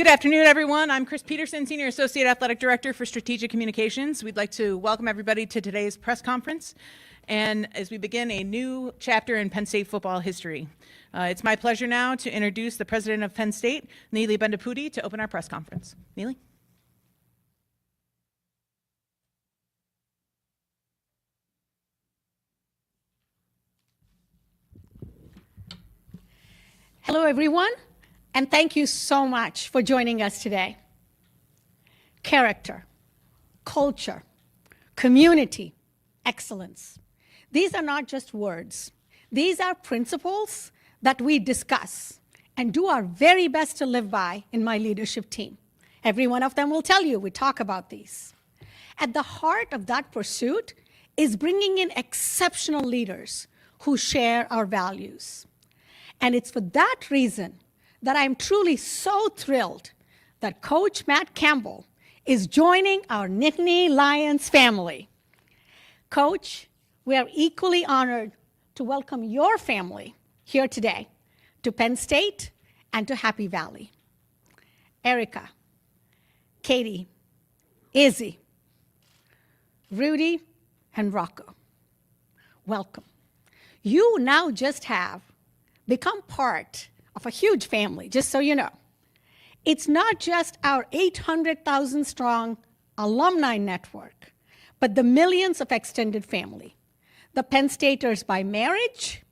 Good afternoon, everyone. I'm Chris Peterson, Senior Associate Athletic Director for Strategic Communications. We'd like to welcome everybody to today's press conference, and as we begin a new chapter in Penn State football history. It's my pleasure now to introduce the President of Penn State, Neeli Bendapudi, to open our press conference. Neeli? Hello, everyone, and thank you so much for joining us today. Character, culture, community, excellence. These are not just words. These are principles that we discuss and do our very best to live by in my leadership team. Every one of them will tell you we talk about these. At the heart of that pursuit is bringing in exceptional leaders who share our values. And it's for that reason that I'm truly so thrilled that Coach Matt Campbell is joining our Nittany Lions family. Coach, we are equally honored to welcome your family here today to Penn State and to Happy Valley. Erica, Katie, Izzy, Rudy, and Rocco, welcome. You now just have become part of a huge family, just so you know. It's not just our 800,000 strong alumni network, but the millions of extended family. The Penn Staters by marriage,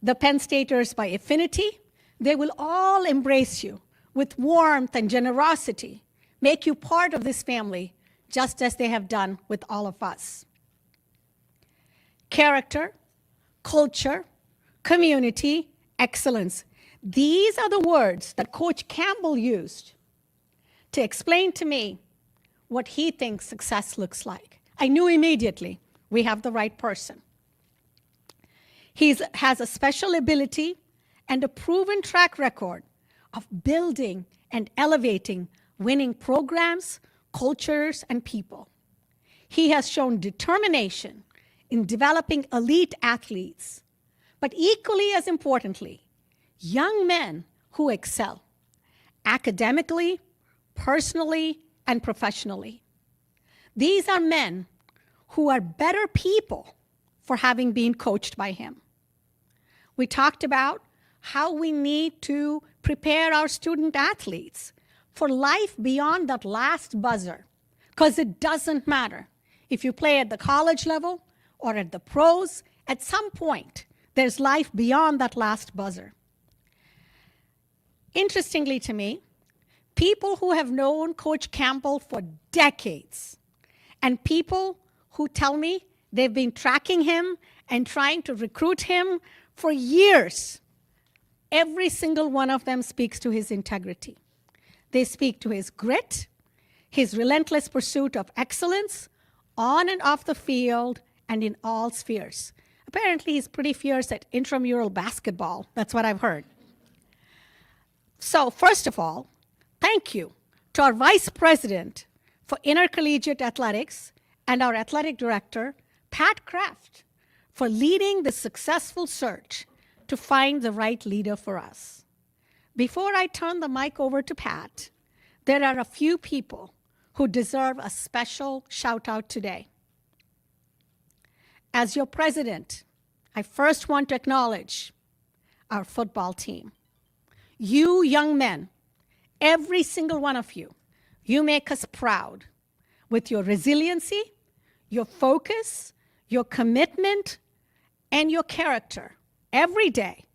the Penn Staters by affinity, they will all embrace you with warmth and generosity, make you part of this family, just as they have done with all of us. Character, culture, community, excellence. These are the words that Coach Campbell used to explain to me what he thinks success looks like. I knew immediately we have the right person. He has a special ability and a proven track record of building and elevating winning programs, cultures, and people. He has shown determination in developing elite athletes, but equally as importantly, young men who excel academically, personally, and professionally. These are men who are better people for having been coached by him. We talked about how we need to prepare our student athletes for life beyond that last buzzer, because it doesn't matter if you play at the college level or at the pros, at some point, there's life beyond that last buzzer. Interestingly to me, people who have known Coach Campbell for decades and people who tell me they've been tracking him and trying to recruit him for years, every single one of them speaks to his integrity. They speak to his grit, his relentless pursuit of excellence on and off the field and in all spheres. Apparently, he's pretty fierce at intramural basketball. That's what I've heard. So first of all, thank you to our Vice President for Intercollegiate Athletics and our Athletic Director, Pat Kraft, for leading the successful search to find the right leader for us. Before I turn the mic over to Pat, there are a few people who deserve a special shout out today. As your president, I first want to acknowledge our football team. You young men, every single one of you, you make us proud with your resiliency, your focus, your commitment, and your character every day,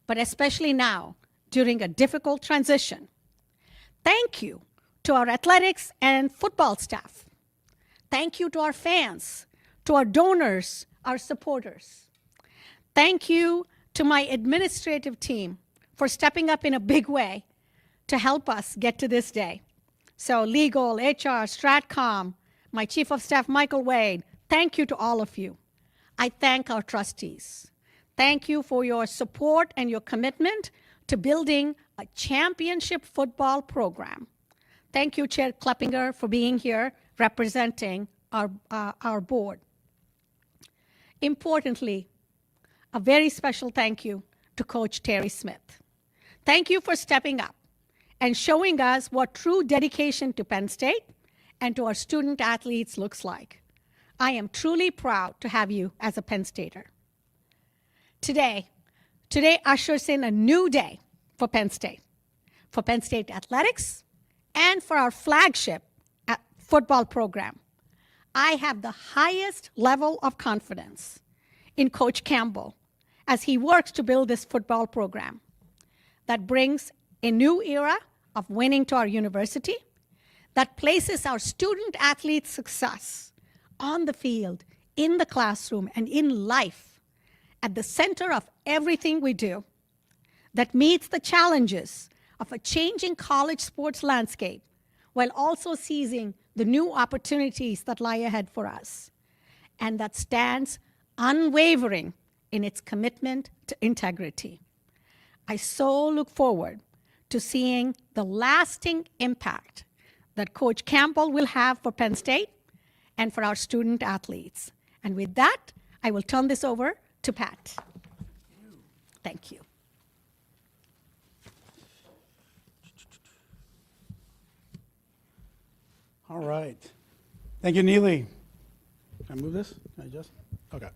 but especially now during a difficult transition. Thank you to our athletics and football staff. Thank you to our fans, to our donors, our supporters. Thank you to my administrative team for stepping up in a big way to help us get to this day. So legal, HR, Stratcom, my chief of staff, Michael Wade, thank you to all of you. I thank our trustees. Thank you for your support and your commitment to building a championship football program. Thank you, Chair Kleppinger, for being here representing our board. Importantly, a very special thank you to Coach Terry Smith. Thank you for stepping up and showing us what true dedication to Penn State and to our student athletes looks like. I am truly proud to have you as a Penn Stater. Today ushers in a new day for Penn State athletics, and for our flagship football program. I have the highest level of confidence in Coach Campbell as he works to build this football program that brings a new era of winning to our university, that places our student athletes' success on the field, in the classroom, and in life at the center of everything we do, that meets the challenges of a changing college sports landscape while also seizing the new opportunities that lie ahead for us, and that stands unwavering in its commitment to integrity. I so look forward to seeing the lasting impact that Coach Campbell will have for Penn State and for our student athletes. And with that, I will turn this over to Pat. Thank you. All right. Thank you, Neeli. Can I move this? Can I just? Okay.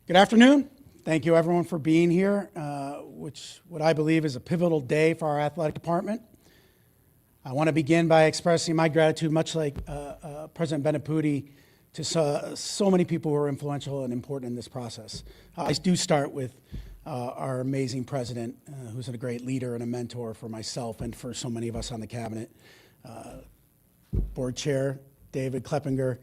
Good afternoon. Thank you, everyone, for being here, what I believe is a pivotal day for our athletic department. I want to begin by expressing my gratitude, much like President Bendapudi, to so many people who are influential and important in this process. I do start with our amazing president, who's a great leader and a mentor for myself and for so many of us on the cabinet. Board Chair David Kleppinger,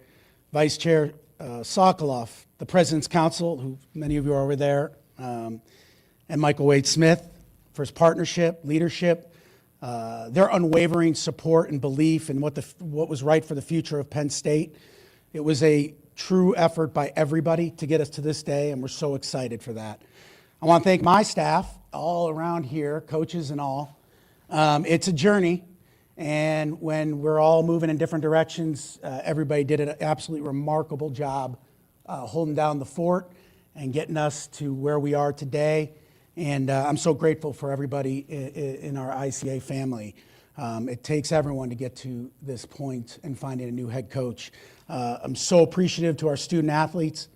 Vice Chair Sokoloff, the President's Council, who many of you are over there, and Michael Wade Smith for his partnership, leadership, their unwavering support and belief in what was right for the future of Penn State. It was a true effort by everybody to get us to this day, and we're so excited for that. I want to thank my staff all around here, coaches and all. It's a journey, and when we're all moving in different directions, everybody did an absolutely remarkable job holding down the fort and getting us to where we are today. And I'm so grateful for everybody in our ICA family. It takes everyone to get to this point and finding a new head coach. I'm so appreciative to our student athletes.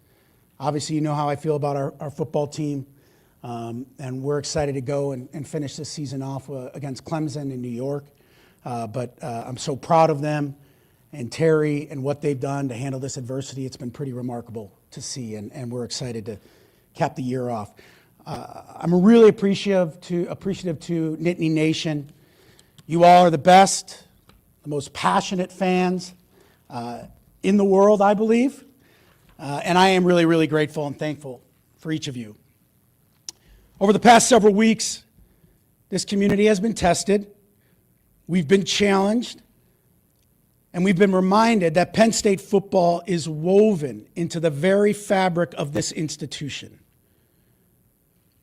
Obviously, you know how I feel about our football team. And we're excited to go and finish this season off against Clemson in New York. But I'm so proud of them and Terry and what they've done to handle this adversity. It's been pretty remarkable to see, and we're excited to cap the year off. I'm really appreciative to Nittany Nation. You all are the best, the most passionate fans in the world, I believe. And I am really, really grateful and thankful for each of you. Over the past several weeks, this community has been tested. We've been challenged. And we've been reminded that Penn State football is woven into the very fabric of this institution.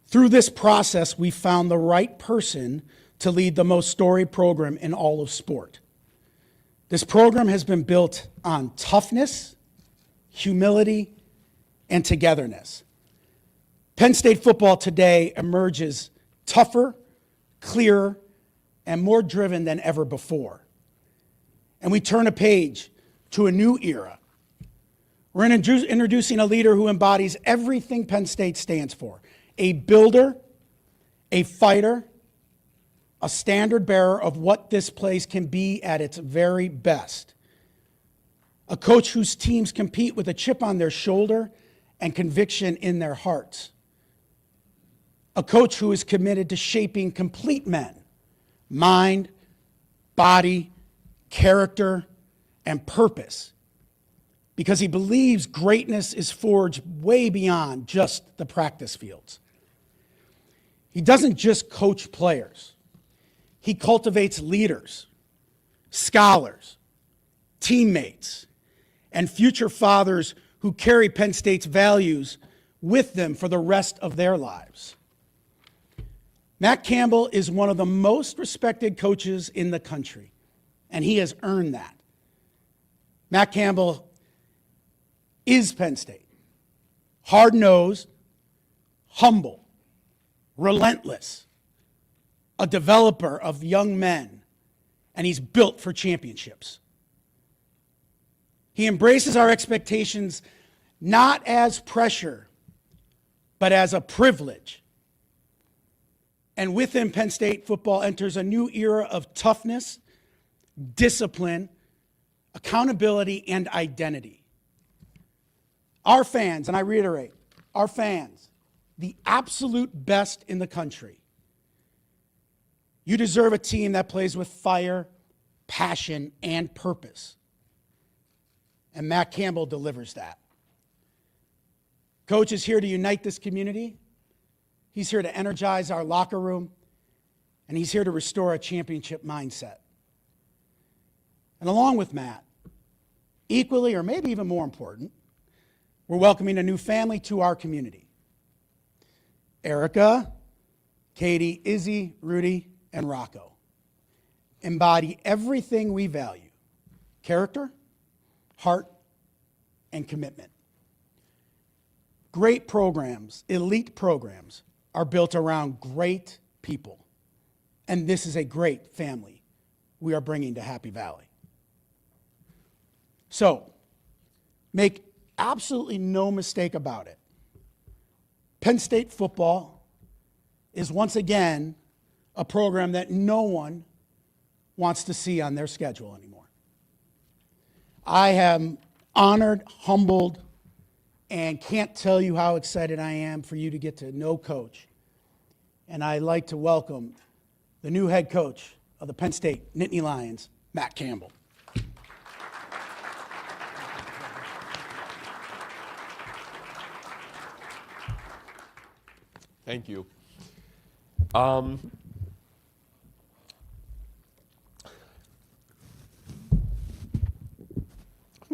Through this process, we found the right person to lead the most storied program in all of sport. This program has been built on toughness, humility, and togetherness. Penn State football today emerges tougher, clearer, and more driven than ever before. And we turn a page to a new era. We're introducing a leader who embodies everything Penn State stands for: a builder, a fighter, a standard bearer of what this place can be at its very best. A coach whose teams compete with a chip on their shoulder and conviction in their hearts. A coach who is committed to shaping complete men, mind, body, character, and purpose, because he believes greatness is forged way beyond just the practice fields. He doesn't just coach players. He cultivates leaders, scholars, teammates, and future fathers who carry Penn State's values with them for the rest of their lives. Matt Campbell is one of the most respected coaches in the country, and he has earned that. Matt Campbell is Penn State. Hard-nosed, humble, relentless, a developer of young men, and he's built for championships. He embraces our expectations not as pressure, but as a privilege. And with him, Penn State football enters a new era of toughness, discipline, accountability, and identity. Our fans, and I reiterate, our fans, the absolute best in the country. You deserve a team that plays with fire, passion, and purpose. And Matt Campbell delivers that. Coach is here to unite this community. He's here to energize our locker room. And he's here to restore a championship mindset. And along with Matt, equally or maybe even more important, we're welcoming a new family to our community. Erica, Katie, Izzy, Rudy, and Rocco embody everything we value: character, heart, and commitment. Great programs, elite programs, are built around great people. And this is a great family we are bringing to Happy Valley. So, make absolutely no mistake about it. Penn State football is once again a program that no one wants to see on their schedule anymore. I am honored, humbled, and can't tell you how excited I am for you to get to know Coach. And I'd like to welcome the new head coach of the Penn State Nittany Lions, Matt Campbell. Thank you. I'm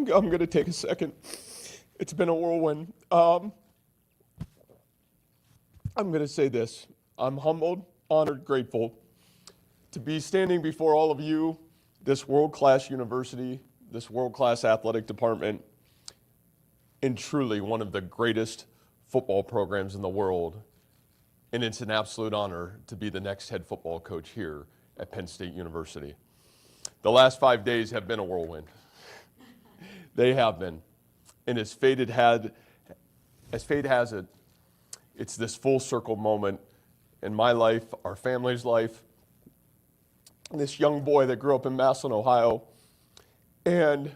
going to take a second. It's been a whirlwind. I'm going to say this. I'm humbled, honored, grateful to be standing before all of you, this world-class university, this world-class athletic department, and truly one of the greatest football programs in the world. And it's an absolute honor to be the next head football coach here at Penn State University. The last 5 days have been a whirlwind. They have been. And as fate has it, it's this full circle moment in my life, our family's life, this young boy that grew up in Massillon, Ohio, and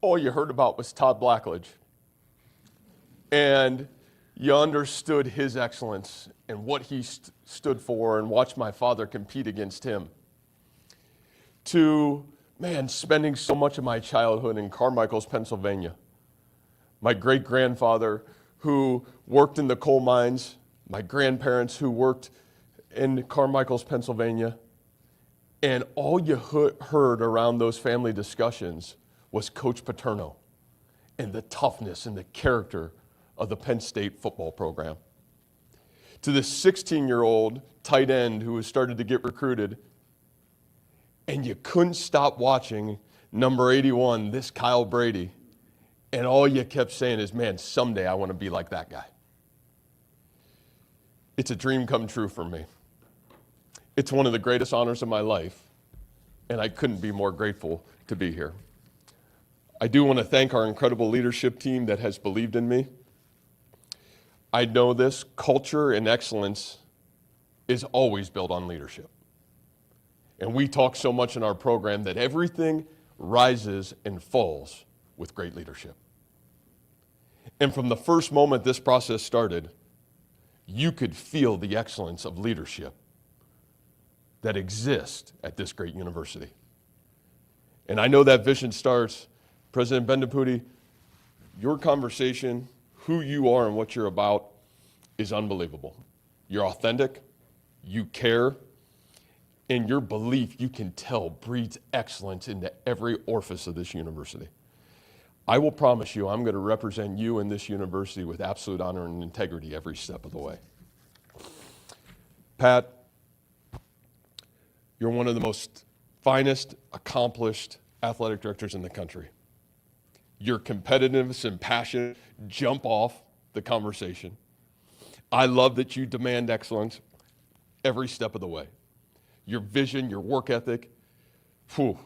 all you heard about was Todd Blackledge. And you understood his excellence and what he stood for and watched my father compete against him. To, spending so much of my childhood in Carmichael's, Pennsylvania. My great-grandfather who worked in the coal mines, my grandparents who worked in Carmichael's, Pennsylvania, and all you heard around those family discussions was Coach Paterno and the toughness and the character of the Penn State football program. To this 16-year-old tight end who was started to get recruited, and you couldn't stop watching number 81, this Kyle Brady, and all you kept saying is, man, someday I want to be like that guy. It's a dream come true for me. It's one of the greatest honors of my life, and I couldn't be more grateful to be here. I do want to thank our incredible leadership team that has believed in me. I know this culture and excellence is always built on leadership. And we talk so much in our program that everything rises and falls with great leadership. And from the first moment this process started, you could feel the excellence of leadership that exists at this great university. And I know that vision starts, President Bendapudi, your conversation, who you are and what you're about is unbelievable. You're authentic, you care, and your belief, you can tell, breeds excellence into every orifice of this university. I will promise you I'm going to represent you in this university with absolute honor and integrity every step of the way. Pat, you're one of the most finest, accomplished athletic directors in the country. Your competitiveness and passion jump off the conversation. I love that you demand excellence every step of the way. your vision, your work ethic, whew,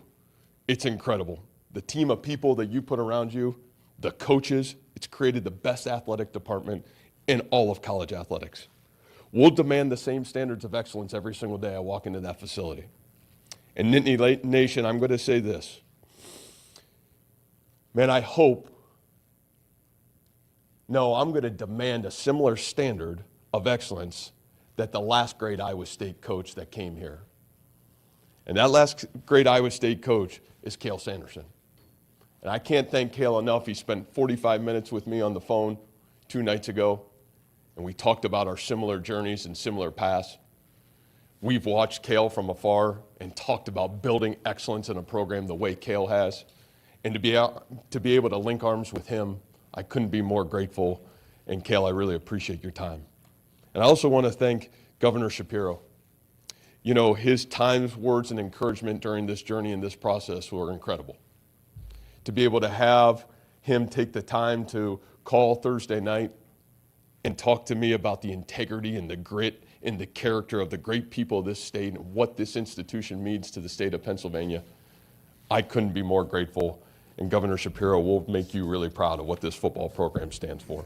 it's incredible. The team of people that you put around you, the coaches, it's created the best athletic department in all of college athletics. We'll demand the same standards of excellence every single day I walk into that facility. And Nittany Nation, I'm going to say this. Man, I'm going to demand a similar standard of excellence that the last great Iowa State coach that came here. And that last great Iowa State coach is Cale Sanderson. And I can't thank Cale enough. He spent 45 minutes with me on the phone 2 nights ago, and we talked about our similar journeys and similar paths. We've watched Cale from afar and talked about building excellence in a program the way Cale has. And to be able to link arms with him, I couldn't be more grateful. And Cale, I really appreciate your time. And I also want to thank Governor Shapiro. You know, his times, words, and encouragement during this journey and this process were incredible. To be able to have him take the time to call Thursday night and talk to me about the integrity and the grit and the character of the great people of this state and what this institution means to the state of Pennsylvania, I couldn't be more grateful. And Governor Shapiro will make you really proud of what this football program stands for.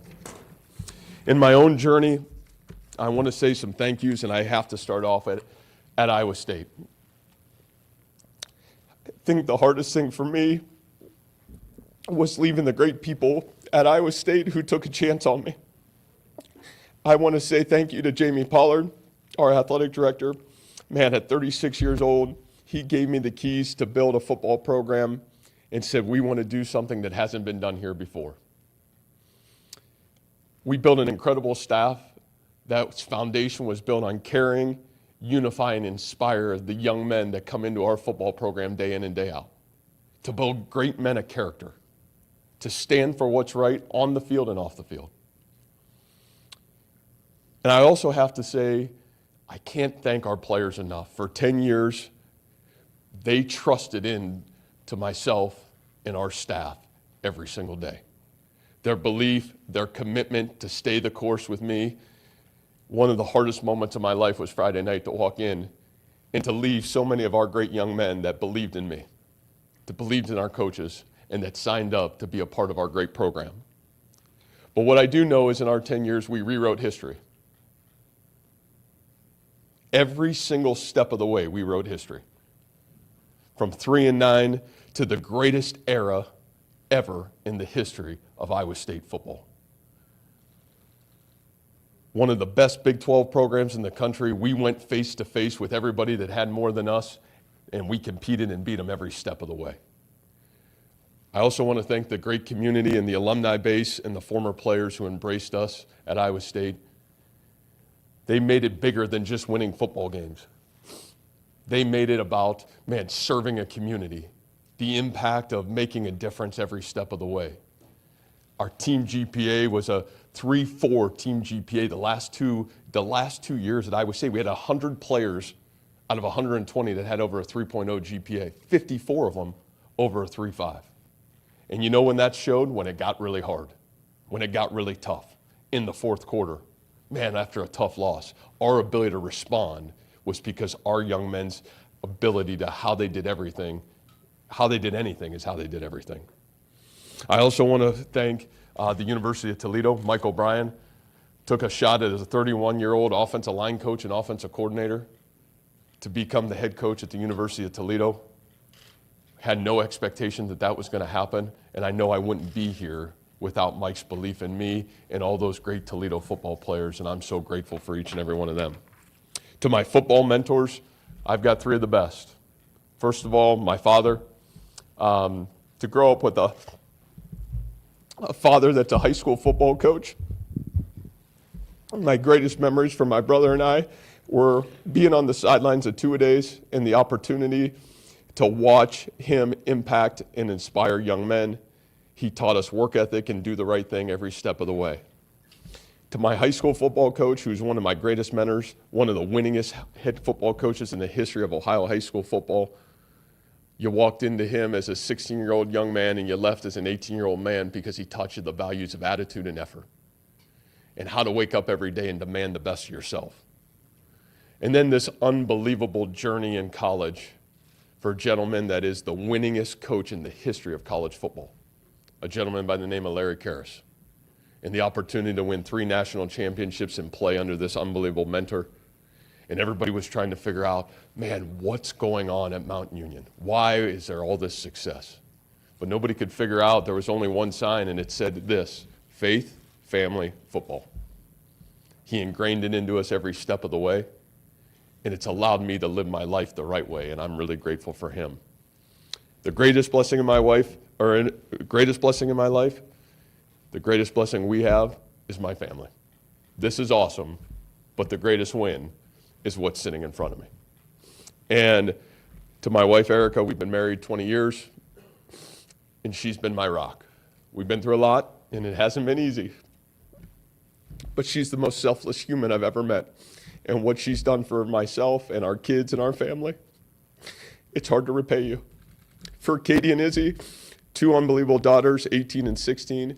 In my own journey, I want to say some thank yous, and I have to start off at Iowa State. I think the hardest thing for me was leaving the great people at Iowa State who took a chance on me. I want to say thank you to Jamie Pollard, our athletic director. Man, at 36 years old, he gave me the keys to build a football program and said, we want to do something that hasn't been done here before. We built an incredible staff. That foundation was built on caring, unify, and inspire the young men that come into our football program day in and day out. To build great men of character, to stand for what's right on the field and off the field. And I also have to say, I can't thank our players enough. For 10 years, they trusted in to myself and our staff every single day. Their belief, their commitment to stay the course with me. One of the hardest moments of my life was Friday night to walk in and to leave so many of our great young men that believed in me, that believed in our coaches, and that signed up to be a part of our great program. But what I do know is in our 10 years, we rewrote history. Every single step of the way, we wrote history. From 3-9 to the greatest era ever in the history of Iowa State football. One of the best Big 12 programs in the country. We went face to face with everybody that had more than us, and we competed and beat them every step of the way. I also want to thank the great community and the alumni base and the former players who embraced us at Iowa State. They made it bigger than just winning football games. They made it about, serving a community, the impact of making a difference every step of the way. Our team GPA was a 3.4 team GPA the last two years at Iowa State. We had 100 players out of 120 that had over a 3.0 GPA, 54 of them over a 3.5. And you know when that showed? When it got really hard, when it got really tough in the fourth quarter. After a tough loss, our ability to respond was because our young men's ability to how they did anything is how they did everything. I also want to thank the University of Toledo. Mike O'Brien took a shot at as a 31-year-old offensive line coach and offensive coordinator to become the head coach at the University of Toledo. Had no expectation that that was going to happen, and I know I wouldn't be here without Mike's belief in me and all those great Toledo football players, and I'm so grateful for each and every one of them. To my football mentors, I've got 3 of the best. First of all, my father. To grow up with a father that's a high school football coach. My greatest memories for my brother and I were being on the sidelines of two-a-days and the opportunity to watch him impact and inspire young men. He taught us work ethic and do the right thing every step of the way. To my high school football coach, who's one of my greatest mentors, one of the winningest head football coaches in the history of Ohio high school football. You walked into him as a 16-year-old young man and you left as an 18-year-old man because he taught you the values of attitude and effort and how to wake up every day and demand the best of yourself. And then this unbelievable journey in college for a gentleman that is the winningest coach in the history of college football, a gentleman by the name of Larry Karras. And the opportunity to win 3 national championships and play under this unbelievable mentor. And everybody was trying to figure out, man, what's going on at Mount Union? Why is there all this success? But nobody could figure out. There was only one sign, and it said this: faith, family, football. He ingrained it into us every step of the way, and it's allowed me to live my life the right way, and I'm really grateful for him. The greatest blessing in my life, the greatest blessing we have is my family. This is awesome, but the greatest win is what's sitting in front of me. And to my wife, Erica, we've been married 20 years, and she's been my rock. We've been through a lot, and it hasn't been easy. But she's the most selfless human I've ever met. And what she's done for myself and our kids and our family, it's hard to repay you. For Katie and Izzy, 2 unbelievable daughters, 18 and 16,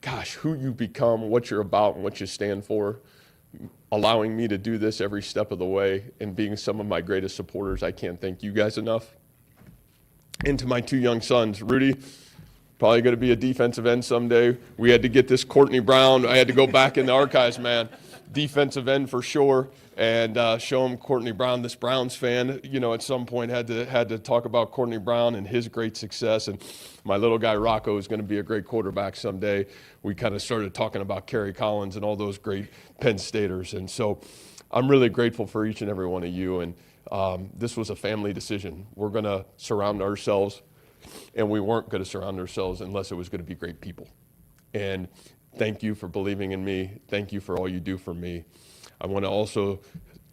gosh, who you become, what you're about, and what you stand for, allowing me to do this every step of the way and being some of my greatest supporters, I can't thank you guys enough. And to my 2 young sons, Rudy, probably going to be a defensive end someday. We had to get this Courtney Brown. I had to go back in the archives, man. Defensive end for sure, and show him Courtney Brown. This Browns fan, at some point had to talk about Courtney Brown and his great success. And my little guy Rocco is going to be a great quarterback someday. We kind of started talking about Kerry Collins and all those great Penn Staters. And so I'm really grateful for each and every one of you. And this was a family decision. We're going to surround ourselves, and we weren't going to surround ourselves unless it was going to be great people. And thank you for believing in me. Thank you for all you do for me. I want to also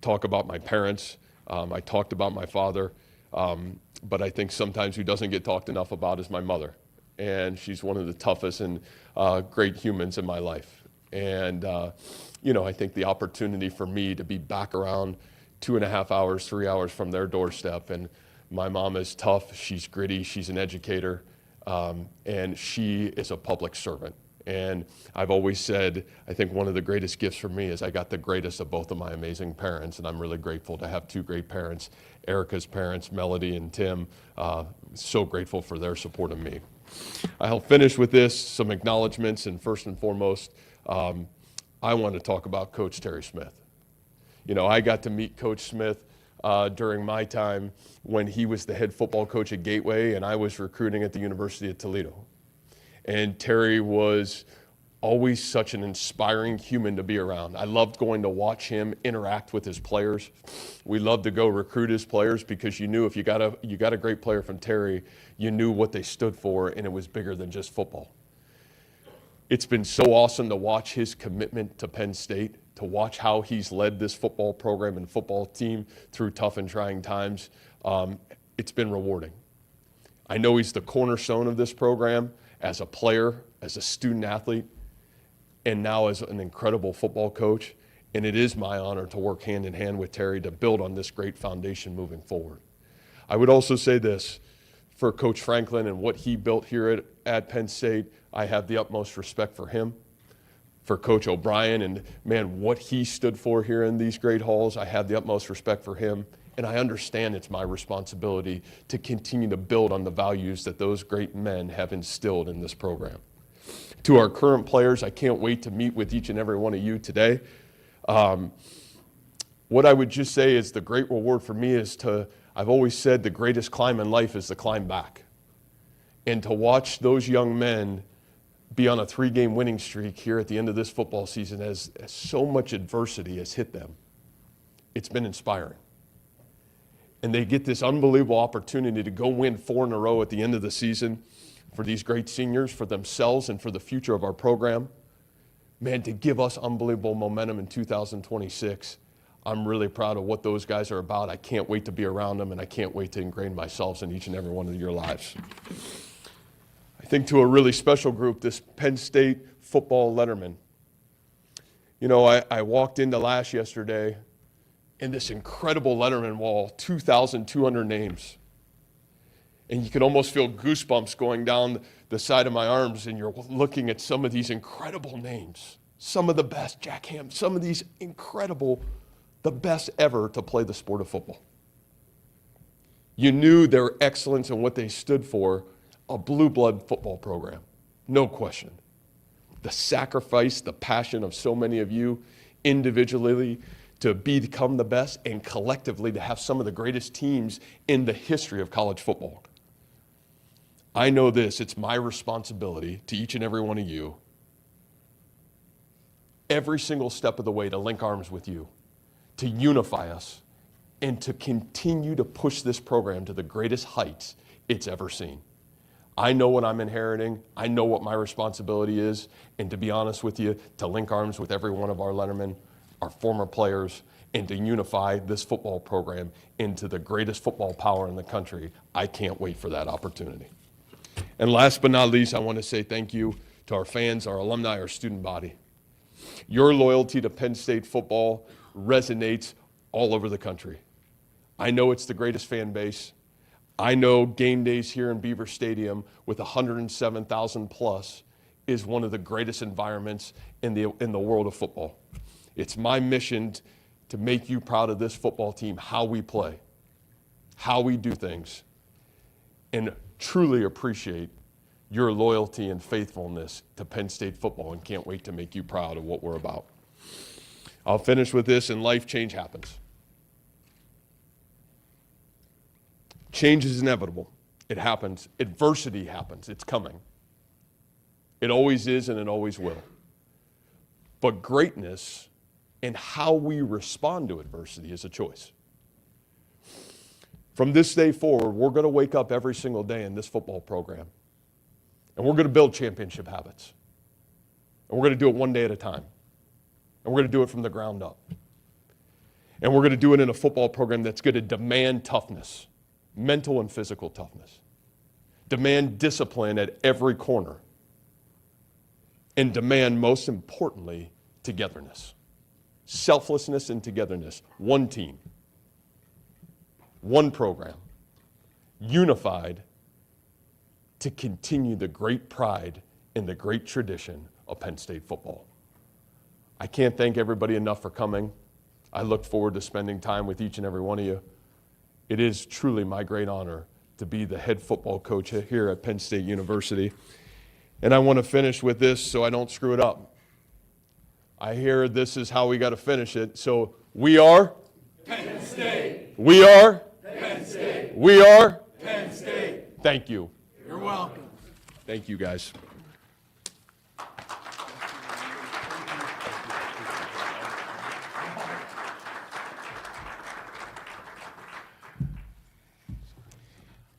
talk about my parents. I talked about my father, but I think sometimes who doesn't get talked enough about is my mother. And she's one of the toughest and great humans in my life. And, I think the opportunity for me to be back around 2.5 hours, 3 hours from their doorstep. And my mom is tough. She's gritty. She's an educator. And she is a public servant. And I've always said, I think one of the greatest gifts for me is I got the greatest of both of my amazing parents, and I'm really grateful to have 2 great parents, Erica's parents, Melody and Tim. So grateful for their support of me. I'll finish with this, some acknowledgments, and first and foremost, I want to talk about Coach Terry Smith. I got to meet Coach Smith during my time when he was the head football coach at Gateway, and I was recruiting at the University of Toledo. And Terry was always such an inspiring human to be around. I loved going to watch him interact with his players. We loved to go recruit his players because you knew if you got a great player from Terry, you knew what they stood for, and it was bigger than just football. It's been so awesome to watch his commitment to Penn State, to watch how he's led this football program and football team through tough and trying times. It's been rewarding. I know he's the cornerstone of this program as a player, as a student athlete, and now as an incredible football coach. And it is my honor to work hand in hand with Terry to build on this great foundation moving forward. I would also say this, for Coach Franklin and what he built here at Penn State, I have the utmost respect for him. For Coach O'Brien and, man, what he stood for here in these great halls, I have the utmost respect for him. And I understand it's my responsibility to continue to build on the values that those great men have instilled in this program. To our current players, I can't wait to meet with each and every one of you today. What I would just say is the great reward for me is I've always said the greatest climb in life is the climb back. And to watch those young men be on a 3-game winning streak here at the end of this football season as so much adversity has hit them, it's been inspiring. And they get this unbelievable opportunity to go win 4 in a row at the end of the season for these great seniors, for themselves, and for the future of our program. Man, to give us unbelievable momentum in 2026. I'm really proud of what those guys are about. I can't wait to be around them, and I can't wait to ingrain myself in each and every one of your lives. I think to a really special group, this Penn State football letterman. I walked into yesterday, in this incredible letterman wall, 2,200 names. And you can almost feel goosebumps going down the side of my arms, and you're looking at some of these incredible names, some of the best, Jack Ham, some of these incredible the best ever to play the sport of football. You knew their excellence and what they stood for, a blue blood football program, no question. The sacrifice, the passion of so many of you individually to become the best and collectively to have some of the greatest teams in the history of college football. I know this, it's my responsibility to each and every one of you, every single step of the way to link arms with you, to unify us, and to continue to push this program to the greatest heights it's ever seen. I know what I'm inheriting. I know what my responsibility is. And to be honest with you, to link arms with every one of our lettermen, our former players, and to unify this football program into the greatest football power in the country, I can't wait for that opportunity. And last but not least, I want to say thank you to our fans, our alumni, our student body. Your loyalty to Penn State football resonates all over the country. I know it's the greatest fan base. I know game days here in Beaver Stadium with 107,000 plus is one of the greatest environments in the world of football. It's my mission to make you proud of this football team, how we play, how we do things, and truly appreciate your loyalty and faithfulness to Penn State football and can't wait to make you proud of what we're about. I'll finish with this, and life change happens. Change is inevitable. It happens. Adversity happens. It's coming. It always is and it always will. But greatness and how we respond to adversity is a choice. From this day forward, we're going to wake up every single day in this football program, and we're going to build championship habits. And we're going to do it one day at a time. And we're going to do it from the ground up. And we're going to do it in a football program that's going to demand toughness. Mental and physical toughness. Demand discipline at every corner. And demand, most importantly, togetherness. Selflessness and togetherness. One team. One program. Unified to continue the great pride and the great tradition of Penn State football. I can't thank everybody enough for coming. I look forward to spending time with each and every one of you. It is truly my great honor to be the head football coach here at Penn State University. And I want to finish with this so I don't screw it up. I hear this is how we got to finish it. So we are Penn State. We are Penn State. We are Penn State. Thank you. You're welcome. Thank you, guys.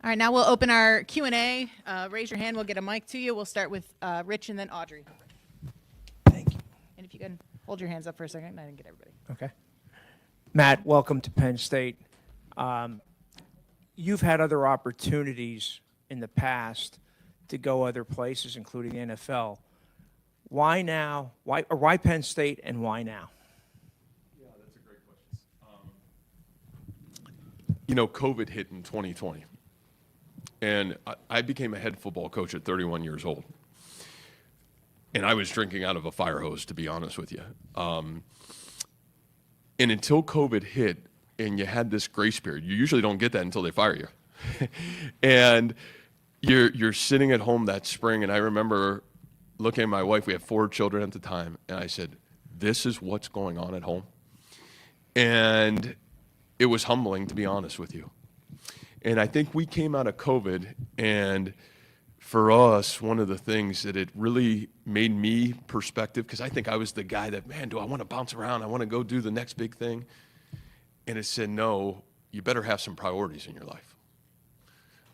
All right, now we'll open our Q&A. Raise your hand, we'll get a mic to you. We'll start with Rich and then Audrey. Thank you. And if you can hold your hands up for a second, I didn't get everybody. Okay. Matt, welcome to Penn State. You've had other opportunities in the past to go other places, including the NFL. Why now? Why Penn State and why now? Yeah, that's a great question. COVID hit in 2020. And I became a head football coach at 31 years old. And I was drinking out of a fire hose, to be honest with you. And until COVID hit and you had this grace period, you usually don't get that until they fire you. And you're sitting at home that spring, and I remember looking at my wife. We had 4 children at the time, and I said, this is what's going on at home. And it was humbling, to be honest with you. And I think we came out of COVID, and for us, one of the things that it really made me perspective, because I think I was the guy that, man, do I want to bounce around? I want to go do the next big thing. And it said, no, you better have some priorities in your life.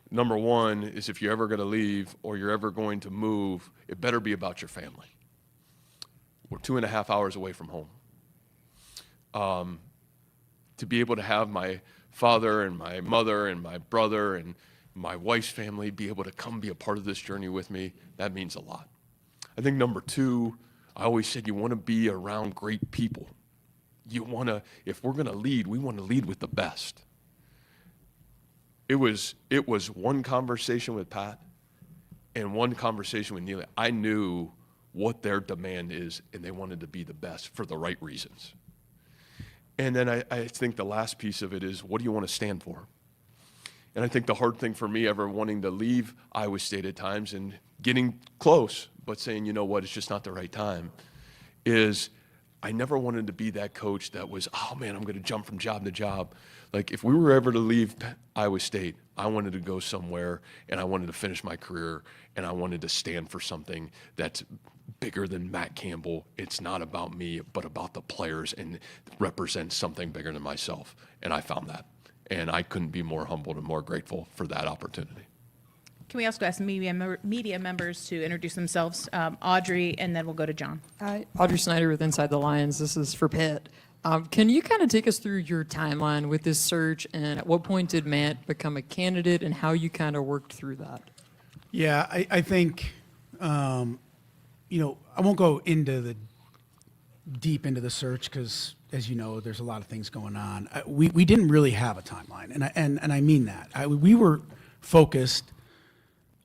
Number one is if you're ever going to leave or you're ever going to move, it better be about your family. We're 2.5 hours away from home. To be able to have my father and my mother and my brother and my wife's family be able to come be a part of this journey with me, that means a lot. I think number 2, I always said you want to be around great people. You want to, if we're going to lead, we want to lead with the best. It was one conversation with Pat and one conversation with Neeli. I knew what their demand is, and they wanted to be the best for the right reasons. And then I think the last piece of it is, what do you want to stand for? And I think the hard thing for me ever wanting to leave Iowa State at times and getting close, but saying, you know what, it's just not the right time, is I never wanted to be that coach that was, oh man, I'm going to jump from job to job. Like if we were ever to leave Iowa State, I wanted to go somewhere and I wanted to finish my career and I wanted to stand for something that's bigger than Matt Campbell. It's not about me, but about the players and represents something bigger than myself. And I found that. And I couldn't be more humbled and more grateful for that opportunity. Can we also ask media members to introduce themselves? Audrey, and then we'll go to John. Hi, Audrey Snyder with Inside the Lions. This is for Pitt. Can you kind of take us through your timeline with this search, and at what point did Matt become a candidate, and how you kind of worked through that? Yeah, I think, I won't go deep into the search because, as you know, there's a lot of things going on. We didn't really have a timeline, and I mean that. We were focused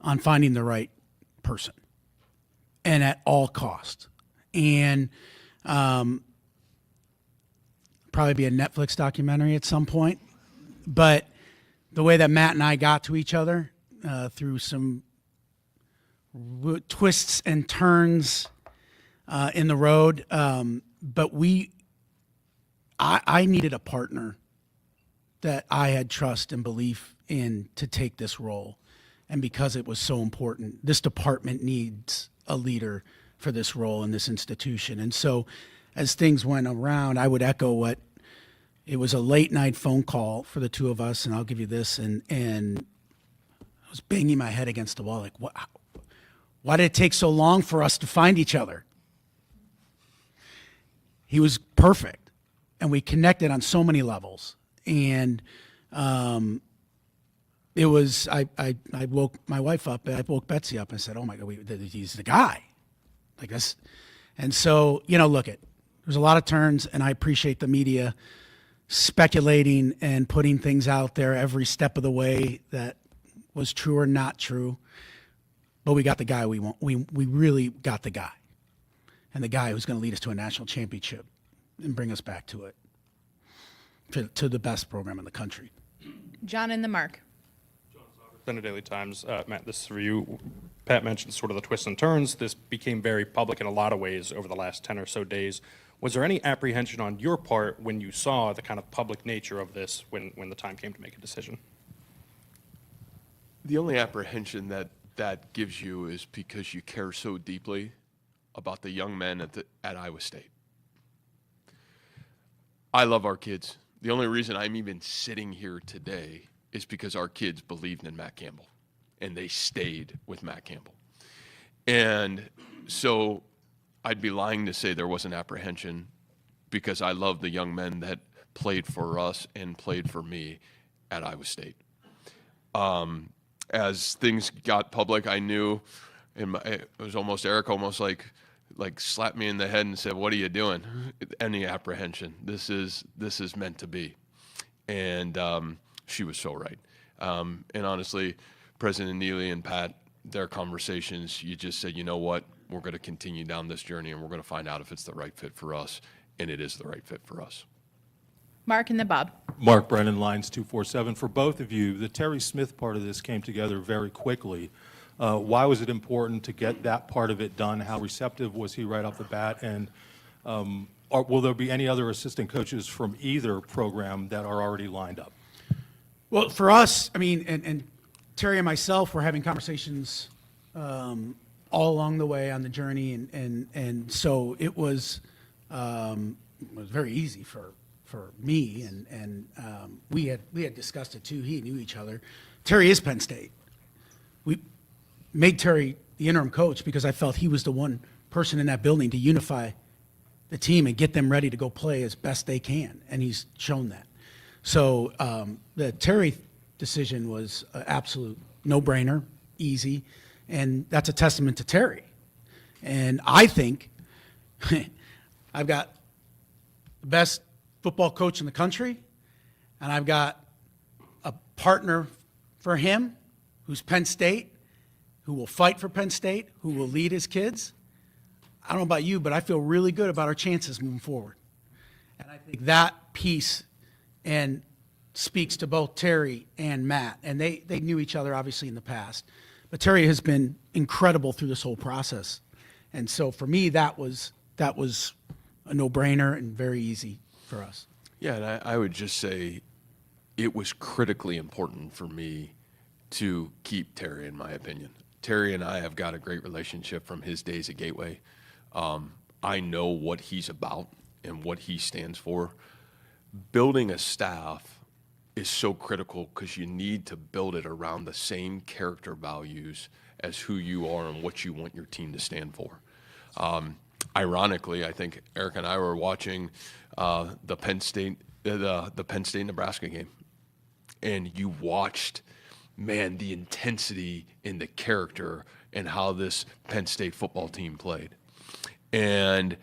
on finding the right person, and at all costs. And probably be a Netflix documentary at some point. But the way that Matt and I got to each other through some twists and turns in the road, but I needed a partner that I had trust and belief in to take this role. And because it was so important, this department needs a leader for this role in this institution. And so as things went around, I would echo what it was, a late night phone call for the two of us, and I'll give you this, and I was banging my head against the wall, like, why did it take so long for us to find each other? He was perfect, and we connected on so many levels. And it was, I woke my wife up, I woke Betsy up and said, oh my God, he's the guy. Like this. And so, look, there's a lot of turns, and I appreciate the media speculating and putting things out there every step of the way that was true or not true. But we got the guy we want. We really got the guy. And the guy who's going to lead us to a national championship and bring us back to it, to the best program in the country. John and the Mark. The Daily Times. Matt, this is for you. Pat mentioned sort of the twists and turns. This became very public in a lot of ways over the last 10 or so days. Was there any apprehension on your part when you saw the kind of public nature of this when the time came to make a decision? The only apprehension that gives you is because you care so deeply about the young men at Iowa State. I love our kids. The only reason I'm even sitting here today is because our kids believed in Matt Campbell, and they stayed with Matt Campbell. And so I'd be lying to say there wasn't apprehension, because I love the young men that played for us and played for me at Iowa State. As things got public, I knew, and it was almost Eric almost like slapped me in the head and said, "What are you doing?" Any apprehension? This is meant to be. And she was so right. And honestly, President Neeli and Pat, their conversations, you just said, you know what, we're going to continue down this journey and we're going to find out if it's the right fit for us, and it is the right fit for us. Mark and then Bob. Mark Brennan, Lines 247. For both of you, the Terry Smith part of this came together very quickly. Why was it important to get that part of it done? How receptive was he right off the bat? And will there be any other assistant coaches from either program that are already lined up? Well, for us, I mean, and Terry and myself were having conversations all along the way on the journey, and so it was very easy for me, and we had discussed it too. He knew each other. Terry is Penn State. We made Terry the interim coach because I felt he was the one person in that building to unify the team and get them ready to go play as best they can, and he's shown that. So the Terry decision was an absolute no-brainer, easy, and that's a testament to Terry. And I think I've got the best football coach in the country, and I've got a partner for him who's Penn State, who will fight for Penn State, who will lead his kids. I don't know about you, but I feel really good about our chances moving forward. And I think that piece and speaks to both Terry and Matt. And they knew each other, obviously, in the past. But Terry has been incredible through this whole process. And so for me, that was a no-brainer and very easy for us. Yeah, and I would just say it was critically important for me to keep Terry, in my opinion. Terry and I have got a great relationship from his days at Gateway. I know what he's about and what he stands for. Building a staff is so critical because you need to build it around the same character values as who you are and what you want your team to stand for. Ironically, I think Eric and I were watching the Penn State Nebraska game, and you watched, man, the intensity in the character and how this Penn State football team played. And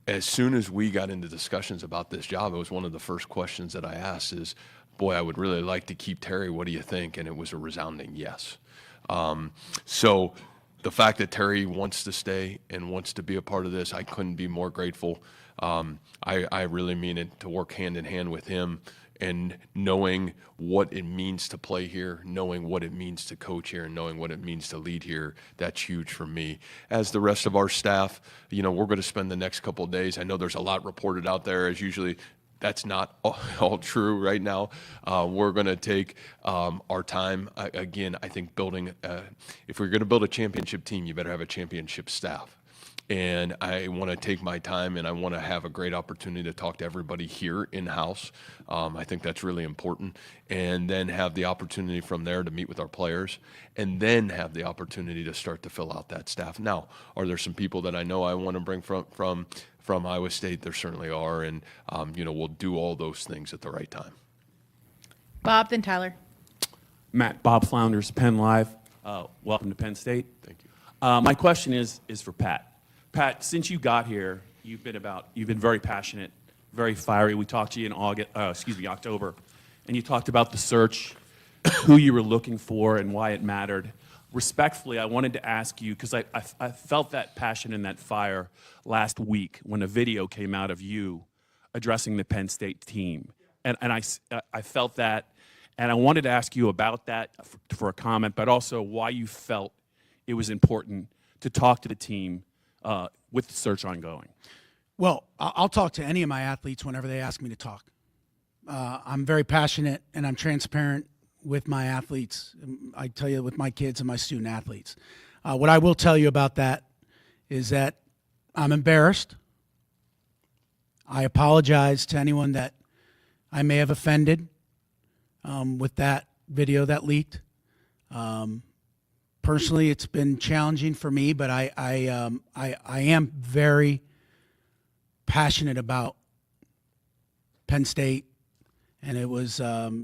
as soon as we got into discussions about this job, it was one of the first questions that I asked is, boy, I would really like to keep Terry. What do you think? And it was a resounding yes. So the fact that Terry wants to stay and wants to be a part of this, I couldn't be more grateful. I really mean it, to work hand in hand with him and knowing what it means to play here, knowing what it means to coach here, and knowing what it means to lead here, that's huge for me. As the rest of our staff, we're going to spend the next couple of days. I know there's a lot reported out there, as usually. That's not all true right now. We're going to take our time. Again, I think if we're going to build a championship team, you better have a championship staff. And I want to take my time, and I want to have a great opportunity to talk to everybody here in-house. I think that's really important. And then have the opportunity from there to meet with our players, and then have the opportunity to start to fill out that staff. Now, are there some people that I know I want to bring from Iowa State? There certainly are, and we'll do all those things at the right time. Bob, then Tyler. Matt, Bob Flounders, Penn Live. Welcome to Penn State. Thank you. My question is for Pat. Pat, since you got here, you've been very passionate, very fiery. We talked to you in October, and you talked about the search, who you were looking for, and why it mattered. Respectfully, I wanted to ask you, because I felt that passion and that fire last week when a video came out of you addressing the Penn State team. And I felt that, and I wanted to ask you about that for a comment, but also why you felt it was important to talk to the team with the search ongoing. Well, I'll talk to any of my athletes whenever they ask me to talk. I'm very passionate and I'm transparent with my athletes. I tell you, with my kids and my student athletes. What I will tell you about that is that I'm embarrassed. I apologize to anyone that I may have offended with that video that leaked. Personally, it's been challenging for me, but I am very passionate about Penn State, and it was 9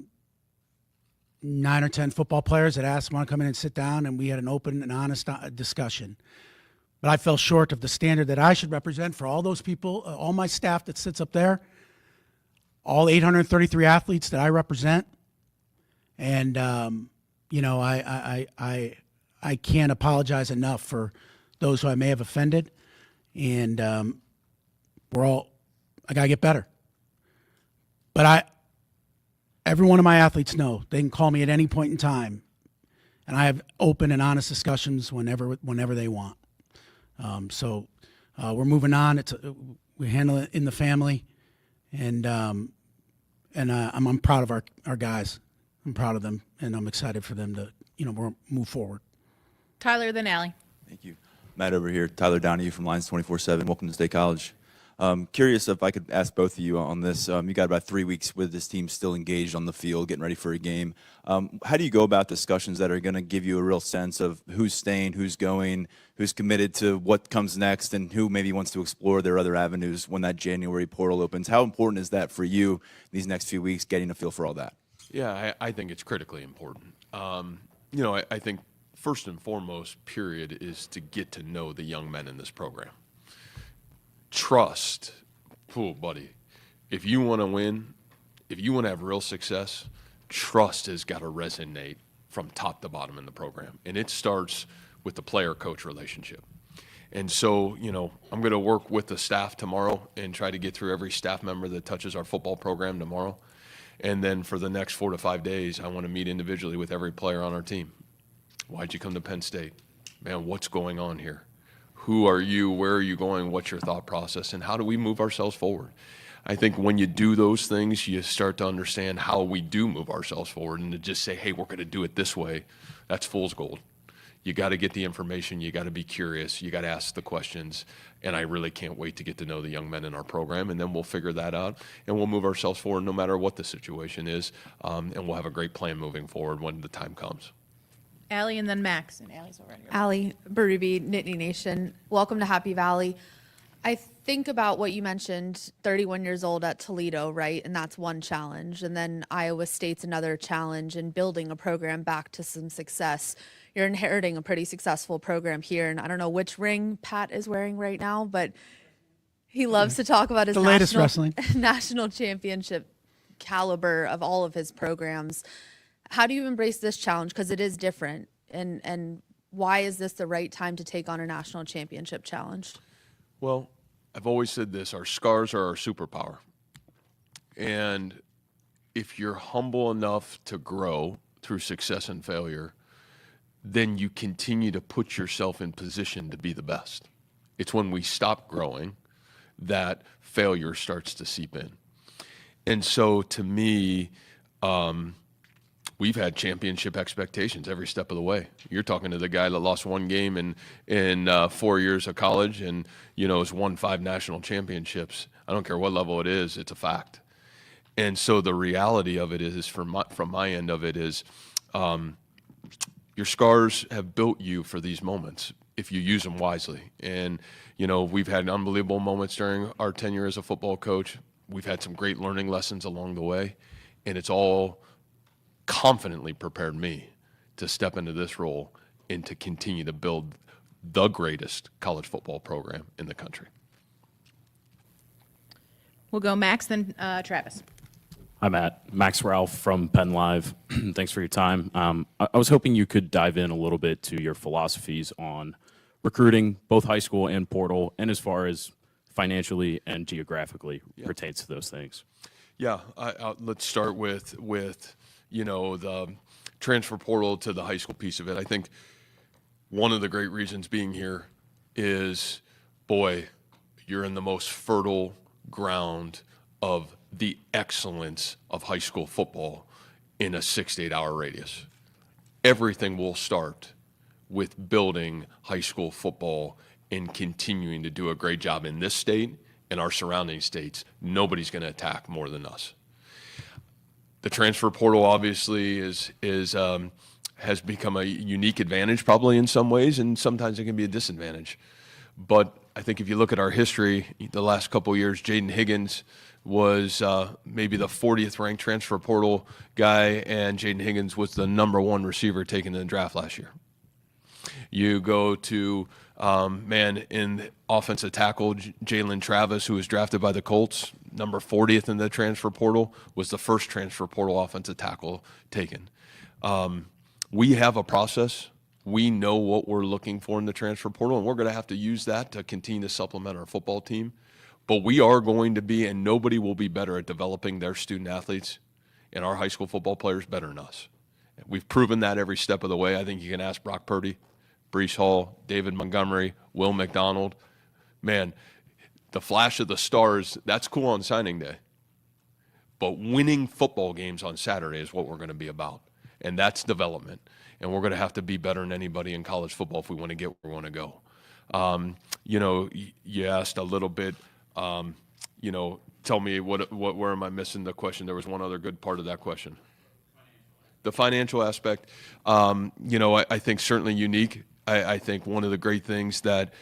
or 10 football players that asked want to come in and sit down, and we had an open and honest discussion. But I fell short of the standard that I should represent for all those people, all my staff that sits up there, all 833 athletes that I represent, and I can't apologize enough for those who I may have offended, and I gotta get better. But every one of my athletes know they can call me at any point in time, and I have open and honest discussions whenever they want. So we're moving on. We handle it in the family, and I'm proud of our guys. I'm proud of them, and I'm excited for them to move forward. Tyler, then Allie. Thank you. Matt over here, Tyler Donahue from Lions 24/7. Welcome to State College. Curious if I could ask both of you on this. You got about 3 weeks with this team still engaged on the field, getting ready for a game. How do you go about discussions that are going to give you a real sense of who's staying, who's going, who's committed to what comes next, and who maybe wants to explore their other avenues when that January portal opens? How important is that for you these next few weeks, getting a feel for all that? Yeah, I think it's critically important. I think first and foremost, period, is to get to know the young men in this program. Trust, buddy. If you want to win, if you want to have real success, trust has got to resonate from top to bottom in the program. And it starts with the player-coach relationship. And so, I'm going to work with the staff tomorrow and try to get through every staff member that touches our football program tomorrow. And then for the next 4 to 5 days, I want to meet individually with every player on our team. Why'd you come to Penn State? Man, what's going on here? Who are you? Where are you going? What's your thought process? And how do we move ourselves forward? I think when you do those things, you start to understand how we do move ourselves forward. And to just say, hey, we're going to do it this way, that's fool's gold. You got to get the information. You got to be curious. You got to ask the questions. And I really can't wait to get to know the young men in our program. And then we'll figure that out. And we'll move ourselves forward no matter what the situation is. And we'll have a great plan moving forward when the time comes. Allie and then Max. And Allie's already. Allie Berube, Nittany Nation. Welcome to Happy Valley. I think about what you mentioned, 31 years old at Toledo, right? And that's one challenge. And then Iowa State's another challenge in building a program back to some success. You're inheriting a pretty successful program here. And I don't know which ring Pat is wearing right now, but he loves to talk about his The latest wrestling. national championship caliber of all of his programs. How do you embrace this challenge? Because it is different. And why is this the right time to take on a national championship challenge? Well, I've always said this, our scars are our superpower. And if you're humble enough to grow through success and failure, then you continue to put yourself in position to be the best. It's when we stop growing that failure starts to seep in. And so to me, we've had championship expectations every step of the way. You're talking to the guy that lost one game in 4 years of college and, has won 5 national championships. I don't care what level it is, it's a fact. And so the reality of it is, from my end of it is, your scars have built you for these moments if you use them wisely. And, we've had unbelievable moments during our tenure as a football coach. We've had some great learning lessons along the way, and it's all confidently prepared me to step into this role and to continue to build the greatest college football program in the country. We'll go Max, then Travis. Hi, Matt. Max Ralph from Penn Live. Thanks for your time. I was hoping you could dive in a little bit to your philosophies on recruiting, both high school and portal, and as far as financially and geographically pertains to those things. Yeah, let's start with the transfer portal to the high school piece of it. I think one of the great reasons being here is, boy, you're in the most fertile ground of the excellence of high school football in a 6 to 8 hour radius. Everything will start with building high school football and continuing to do a great job in this state and our surrounding states. Nobody's going to attack more than us. The transfer portal obviously has become a unique advantage probably in some ways, and sometimes it can be a disadvantage. But I think if you look at our history, the last couple of years, Jaden Higgins was maybe the 40th ranked transfer portal guy, and Jaden Higgins was the #1 receiver taken in the draft last year. You go to, in offensive tackle, Jalen Travis, who was drafted by the Colts, number 40th in the transfer portal, was the first transfer portal offensive tackle taken. We have a process. We know what we're looking for in the transfer portal, and we're going to have to use that to continue to supplement our football team. But we are going to be, and nobody will be better at developing their student athletes and our high school football players better than us. We've proven that every step of the way. I think you can ask Brock Purdy, Brees Hall, David Montgomery, Will McDonald. Man, the flash of the stars, that's cool on signing day. But winning football games on Saturday is what we're going to be about. And that's development. And we're going to have to be better than anybody in college football if we want to get where we want to go. You asked a little bit, tell me where am I missing the question? There was one other good part of that question. The financial aspect, I think certainly unique. I think one of the great things that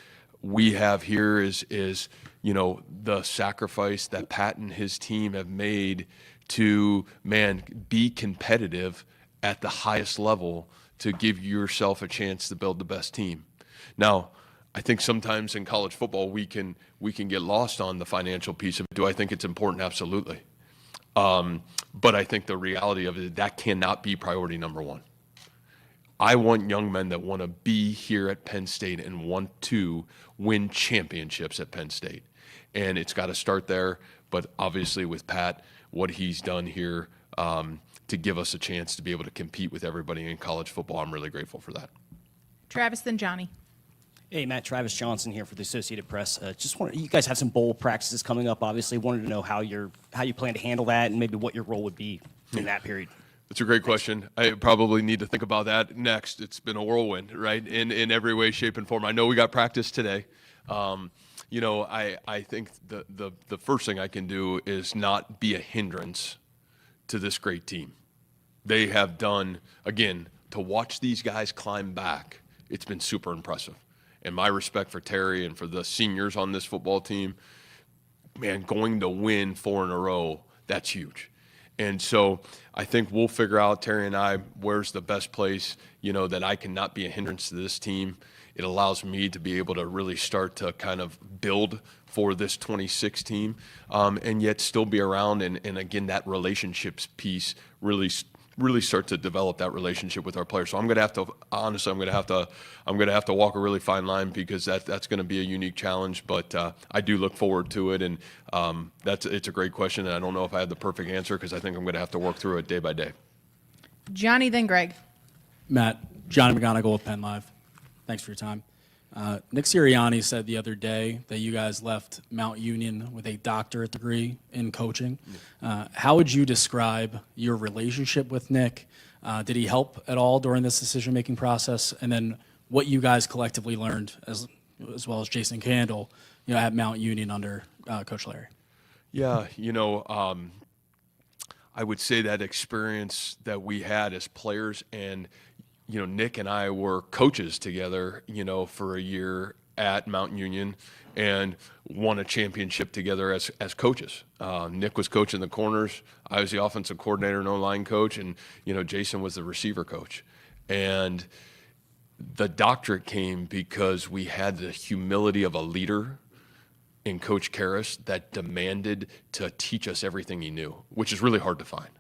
we have here is the sacrifice that Pat and his team have made to, be competitive at the highest level to give yourself a chance to build the best team. Now, I think sometimes in college football we can get lost on the financial piece of it. Do I think it's important? Absolutely. But I think the reality of it, that cannot be priority #1. I want young men that want to be here at Penn State and want to win championships at Penn State. And it's got to start there. But obviously with Pat, what he's done here to give us a chance to be able to compete with everybody in college football, I'm really grateful for that. Travis, then Johnny. Hey, Matt, Travis Johnson here for the Associated Press. Just wanted, you guys have some bowl practices coming up, obviously. Wanted to know how you plan to handle that and maybe what your role would be in that period. That's a great question. I probably need to think about that next. It's been a whirlwind, right, in every way, shape, and form. I know we got practice today. You know, I think the first thing I can do is not be a hindrance to this great team. They have done, again, to watch these guys climb back, it's been super impressive. And my respect for Terry and for the seniors on this football team, man, going to win 4 in a row, that's huge. And so I think we'll figure out, Terry and I, where's the best place, you know, that I can not be a hindrance to this team. It allows me to be able to really start to kind of build for this 26 team, and yet still be around. And again, that relationships piece really start to develop that relationship with our players. So I'm going to have to, honestly, I'm going to have to walk a really fine line, because that's going to be a unique challenge. But I do look forward to it, and it's a great question. And I don't know if I have the perfect answer, because I think I'm going to have to work through it day by day. Johnny, then Greg. Matt, Johnny McGonigal with Penn Live. Thanks for your time. Nick Siriani said the other day that you guys left Mount Union with a doctorate degree in coaching. How would you describe your relationship with Nick? Did he help at all during this decision-making process? And then what you guys collectively learned, as well as Jason Candle, you know, at Mount Union under Coach Larry? Yeah, you know, I would say that experience that we had as players, and you know, Nick and I were coaches together, you know, for a year at Mount Union, and won a championship together as coaches. Nick was coaching the corners. I was the offensive coordinator and O-line coach, and, you know, Jason was the receiver coach. And the doctorate came because we had the humility of a leader in Coach Karras that demanded to teach us everything he knew, which is really hard to find.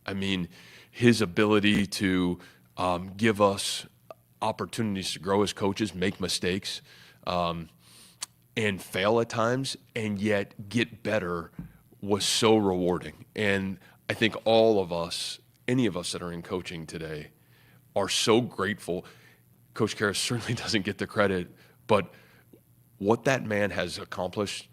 I mean, his ability to give us opportunities to grow as coaches, make mistakes, and fail at times, and yet get better was so rewarding. And I think all of us, any of us that are in coaching today, are so grateful. Coach Karras certainly doesn't get the credit, but what that man has accomplished,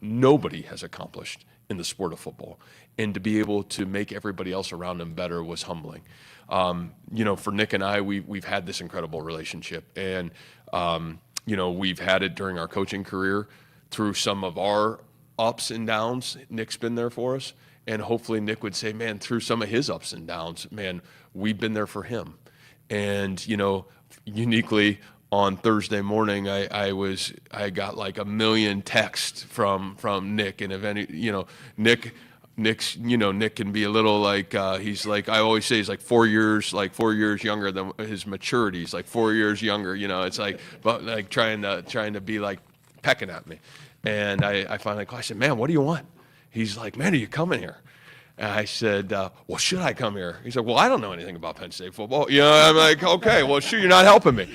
nobody has accomplished in the sport of football. And to be able to make everybody else around him better was humbling. You know, for Nick and I, we've had this incredible relationship, and you know, we've had it during our coaching career through some of our ups and downs. Nick's been there for us, and hopefully Nick would say, man, through some of his ups and downs, man, we've been there for him. And you know, uniquely on Thursday morning, I got like 1 million texts from Nick, and if any, you know, Nick can be a little like, he's like, I always say he's like 4 years younger than his maturity. He's like 4 years younger, you know, it's like, but like trying to be like pecking at me. And I finally called, I said, man, what do you want? He's like, man, are you coming here? And I said, well, should I come here? He said, well, I don't know anything about Penn State football. You know, I'm like, okay, well, sure, you're not helping me.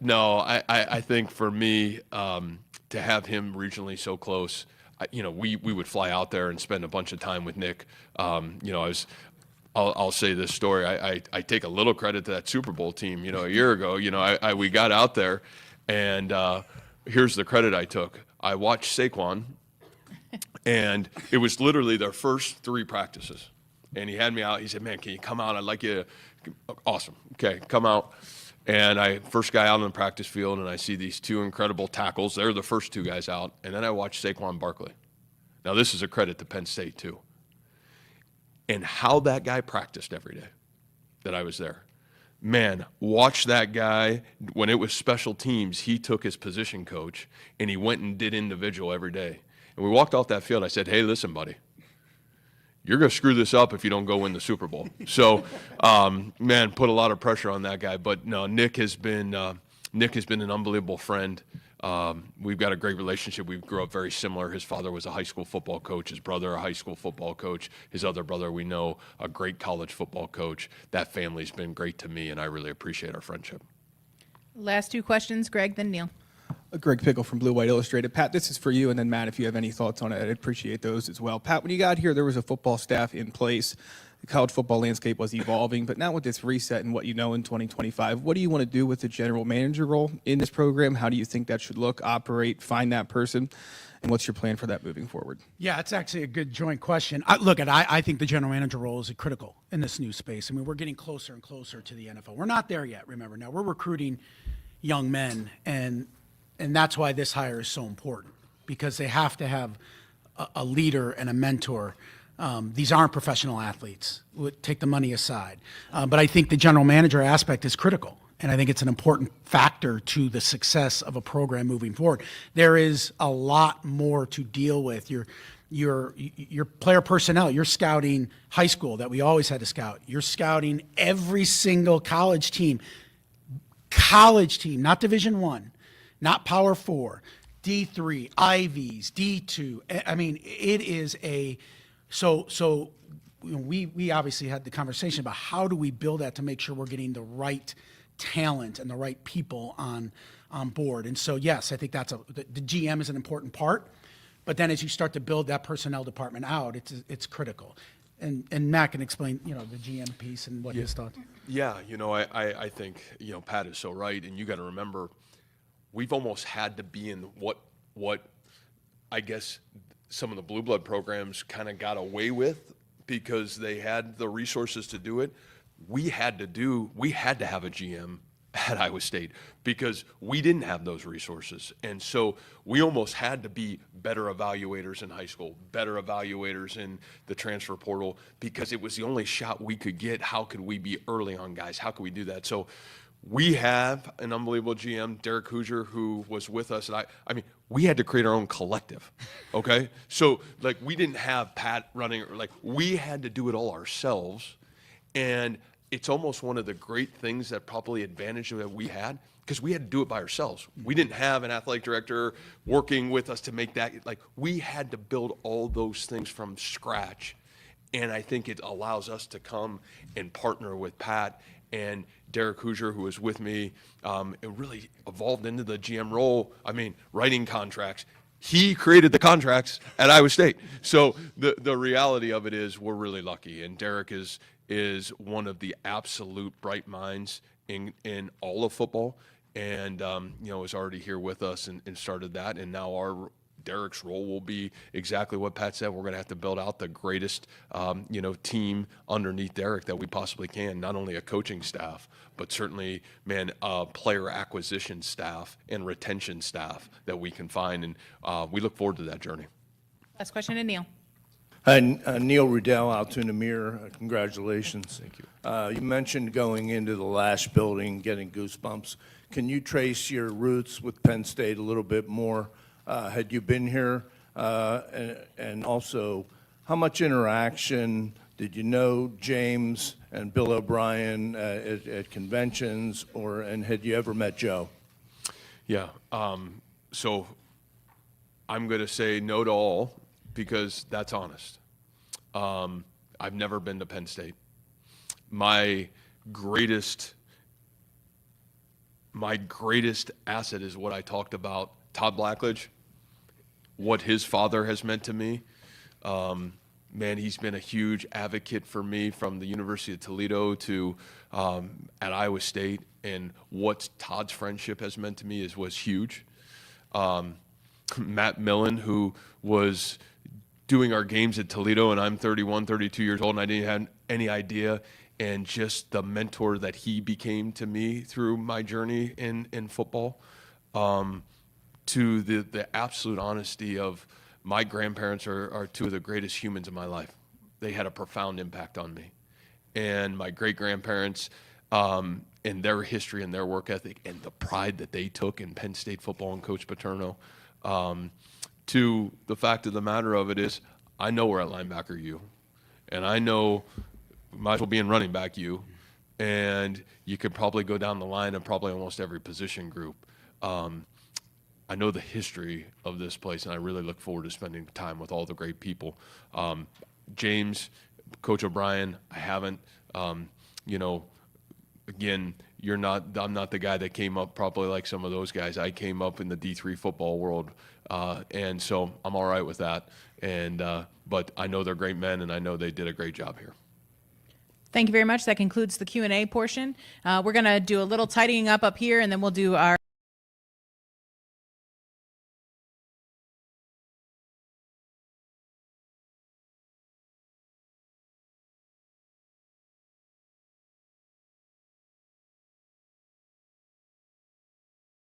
No, I think for me, to have him regionally so close, you know, we would fly out there and spend a bunch of time with Nick. You know, I'll say this story. I take a little credit to that Super Bowl team, you know, a year ago. You know, we got out there, and here's the credit I took. I watched Saquon, and it was literally their first 3 practices. And he had me out. He said, man, can you come out? I'd like you to. Awesome. Okay, come out. And I first guy out on the practice field, and I see these 2 incredible tackles. They're the first 2 guys out. And then I watch Saquon Barkley. Now, this is a credit to Penn State, too. And how that guy practiced every day that I was there. Man, watch that guy. When it was special teams, he took his position coach, and he went and did individual every day. And we walked off that field. I said, hey, listen, buddy. You're going to screw this up if you don't go win the Super Bowl. So, man, put a lot of pressure on that guy. But no, Nick has been an unbelievable friend. We've got a great relationship. We grew up very similar. His father was a high school football coach. His brother, a high school football coach. His other brother, we know, a great college football coach. That family's been great to me, and I really appreciate our friendship. Last two questions, Greg, then Neil. Greg Pickle from Blue White Illustrated. Pat, this is for you, and then Matt, if you have any thoughts on it, I'd appreciate those as well. Pat, when you got here, there was a football staff in place. The college football landscape was evolving, but now with this reset and what you know in 2025, what do you want to do with the general manager role in this program? How do you think that should look, operate, find that person, and what's your plan for that moving forward? Yeah, it's actually a good joint question. I think the general manager role is critical in this new space. I mean, we're getting closer and closer to the NFL. We're not there yet, remember. Now, we're recruiting young men, and that's why this hire is so important, because they have to have a leader and a mentor. These aren't professional athletes. Take the money aside. But I think the general manager aspect is critical, and I think it's an important factor to the success of a program moving forward. There is a lot more to deal with. Your player personnel, you're scouting high school that we always had to scout. You're scouting every single college team, not Division I, not Power 4, D3, Ivies, D2. I mean, it is a so we obviously had the conversation about how do we build that to make sure we're getting the right talent and the right people on board. And so, yes, I think the GM is an important part, but then as you start to build that personnel department out, it's critical. And Matt can explain, the GM piece and what his thoughts. Yeah, I think, Pat is so right, and you got to remember, we've almost had to be in what I guess some of the blue blood programs kind of got away with because they had the resources to do it. We had to have a GM at Iowa State because we didn't have those resources. And so we almost had to be better evaluators in high school, better evaluators in the transfer portal, because it was the only shot we could get. How could we be early on guys? How could we do that? So we have an unbelievable GM, Derek Hoosier, who was with us. And I mean, we had to create our own collective, okay? So, we didn't have Pat running. We had to do it all ourselves. And it's almost one of the great things that probably advantage that we had, because we had to do it by ourselves. We didn't have an athletic director working with us to make that. We had to build all those things from scratch. And I think it allows us to come and partner with Pat and Derek Hoosier, who was with me. It really evolved into the GM role. I mean, writing contracts. He created the contracts at Iowa State. So the reality of it is we're really lucky. And Derek is one of the absolute bright minds in all of football. And, is already here with us and started that. And now Derek's role will be exactly what Pat said. We're going to have to build out the greatest, team underneath Derek that we possibly can. Not only a coaching staff, but certainly, player acquisition staff and retention staff that we can find. And we look forward to that journey. Last question to Neil. Hi, Neil Riddell, Altoona Mirror. Congratulations. Thank you. You mentioned going into the last building, getting goosebumps. Can you trace your roots with Penn State a little bit more? Had you been here? And also, how much interaction did you know James and Bill O'Brien at conventions, and had you ever met Joe? Yeah. So I'm going to say no to all because that's honest. I've never been to Penn State. My greatest asset is what I talked about, Todd Blackledge, what his father has meant to me. He's been a huge advocate for me from the University of Toledo to at Iowa State, and what Todd's friendship has meant to me was huge. Matt Millen, who was doing our games at Toledo, and I'm 31, 32 years old, and I didn't have any idea, and just the mentor that he became to me through my journey in football, to the absolute honesty of my grandparents are two of the greatest humans in my life. They had a profound impact on me. And my great-grandparents, and their history and their work ethic and the pride that they took in Penn State football and Coach Paterno, to the fact of the matter of it is, I know we're at linebacker U, and I know we might as well be in running back U, and you could probably go down the line of probably almost every position group. I know the history of this place, and I really look forward to spending time with all the great people. James, Coach O'Brien, I haven't. You know, again, I'm not the guy that came up probably like some of those guys. I came up in the D3 football world, and so I'm all right with that. And but I know they're great men, and I know they did a great job here. Thank you very much. That concludes the Q&A portion. We're going to do a little tidying up here, and then we'll do our